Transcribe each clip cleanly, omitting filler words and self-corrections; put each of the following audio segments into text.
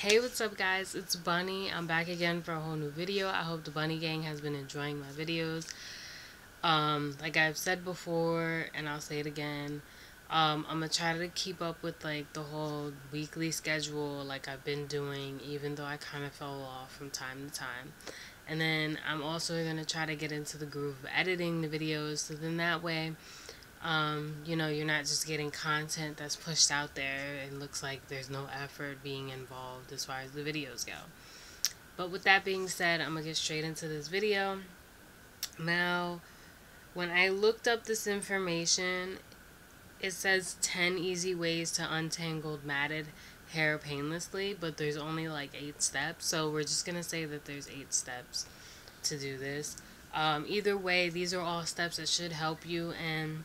Hey, what's up guys? It's Bunny. I'm back again for a whole new video. I hope the Bunny Gang has been enjoying my videos. Like I've said before, and I'll say it again, I'm gonna try to keep up with like the whole weekly schedule like I've been doing, even though I kind of fell off from time to time. And then I'm also gonna try to get into the groove of editing the videos, so then that way you're not just getting content that's pushed out there and looks like there's no effort being involved as far as the videos go. But with that being said, I'm gonna get straight into this video. Now, when I looked up this information, it says 10 easy ways to untangle matted hair painlessly, but there's only like 8 steps, so we're just gonna say that there's 8 steps to do this. Either way, these are all steps that should help you, and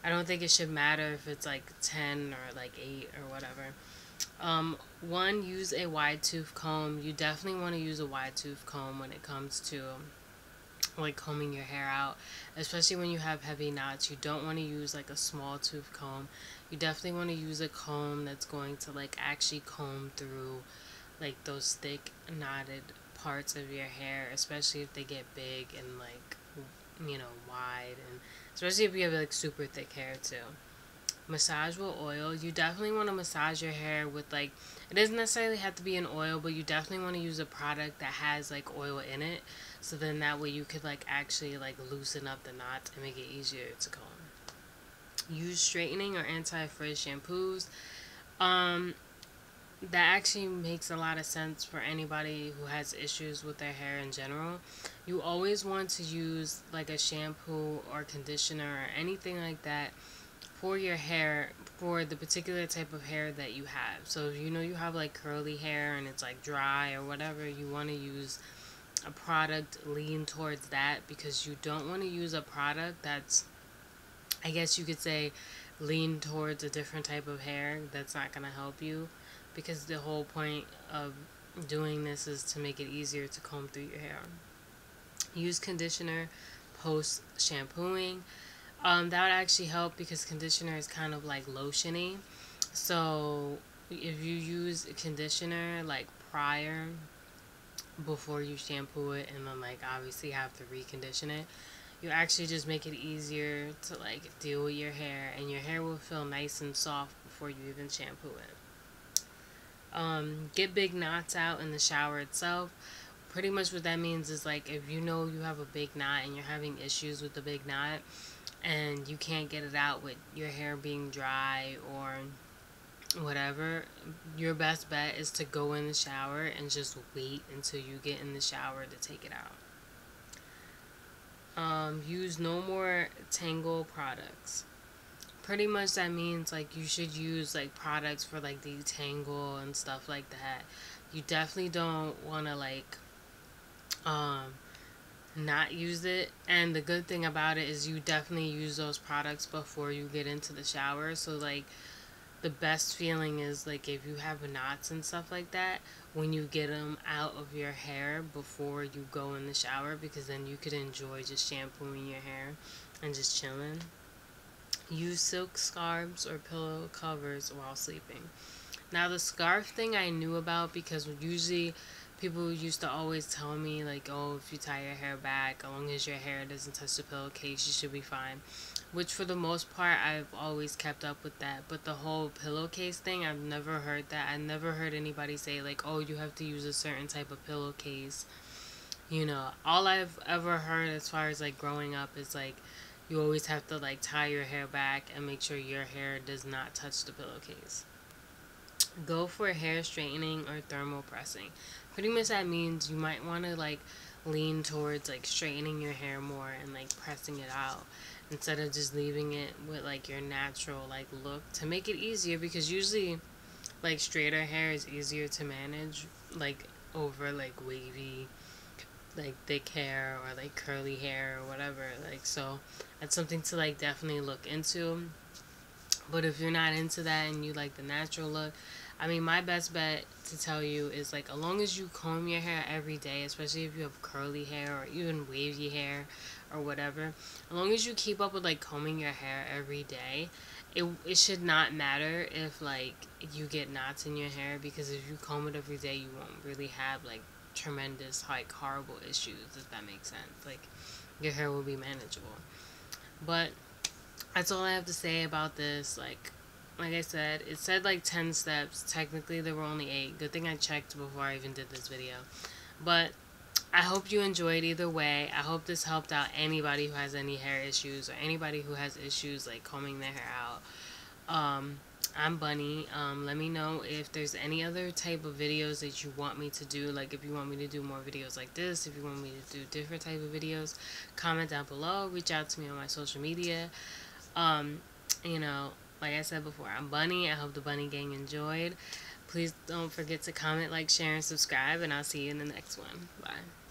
I don't think it should matter if it's like 10 or like 8 or whatever. One, use a wide tooth comb. You definitely want to use a wide tooth comb when it comes to like combing your hair out, especially when you have heavy knots. You don't want to use like a small tooth comb. You definitely want to use a comb that's going to like actually comb through like those thick knotted parts of your hair, especially if they get big and like wide, and especially if you have like super thick hair too. Massage with oil. You definitely want to massage your hair with like, it doesn't necessarily have to be an oil, but you definitely want to use a product that has like oil in it, so then that way you could like actually like loosen up the knots and make it easier to comb. Use straightening or anti-frizz shampoos. That actually makes a lot of sense for anybody who has issues with their hair in general. You always want to use like a shampoo or conditioner or anything like that for your hair, for the particular type of hair that you have. So if you have like curly hair and it's like dry or whatever, you want to use a product lean towards that, because you don't want to use a product that's, I guess you could say, lean towards a different type of hair. That's not going to help you, because the whole point of doing this is to make it easier to comb through your hair. Use conditioner post shampooing. That would actually help, because conditioner is kind of like lotiony. So if you use a conditioner like prior, before you shampoo it, and then like obviously have to recondition it, you actually just make it easier to like deal with your hair, and your hair will feel nice and soft before you even shampoo it. Get big knots out in the shower itself. Pretty much what that means is like, if you know you have a big knot and you're having issues with the big knot and you can't get it out with your hair being dry or whatever, your best bet is to go in the shower and just wait until you get in the shower to take it out. Use no more Tangle products. Pretty much that means like you should use like products for like detangle and stuff like that. You definitely don't want to like not use it. And the good thing about it is you definitely use those products before you get into the shower. So like the best feeling is like if you have knots and stuff like that, when you get them out of your hair before you go in the shower, because then you could enjoy just shampooing your hair and just chilling. Use silk scarves or pillow covers while sleeping. Now the scarf thing I knew about, because usually people used to always tell me like, oh, if you tie your hair back, as long as your hair doesn't touch the pillowcase, you should be fine. Which for the most part, I've always kept up with that. But the whole pillowcase thing, I've never heard that. I never heard anybody say like, oh, you have to use a certain type of pillowcase. All I've ever heard as far as like growing up is like, you always have to like tie your hair back and make sure your hair does not touch the pillowcase. Go for hair straightening or thermal pressing. Pretty much that means you might want to like lean towards like straightening your hair more and like pressing it out, instead of just leaving it with like your natural like look, to make it easier, because usually like straighter hair is easier to manage like over like wavy, like thick hair or like curly hair or whatever. Like, so that's something to like definitely look into. But if you're not into that and you like the natural look, I mean, my best bet to tell you is like, as long as you comb your hair every day, especially if you have curly hair or even wavy hair or whatever, as long as you keep up with like combing your hair every day it should not matter if like you get knots in your hair, because if you comb it every day, you won't really have like tremendous, like, horrible issues, if that makes sense. Like, your hair will be manageable. But that's all I have to say about this. Like I said, it said like 10 steps. Technically there were only 8. Good thing I checked before I even did this video. But I hope you enjoyed either way. I hope this helped out anybody who has any hair issues, or anybody who has issues like combing their hair out. I'm Bunny. Let me know if there's any other type of videos that you want me to do. Like, if you want me to do more videos like this, if you want me to do different type of videos, comment down below. Reach out to me on my social media. Um, you know, like I said before, I'm Bunny. I hope the Bunny Gang enjoyed. Please don't forget to comment, like, share, and subscribe, and I'll see you in the next one. Bye.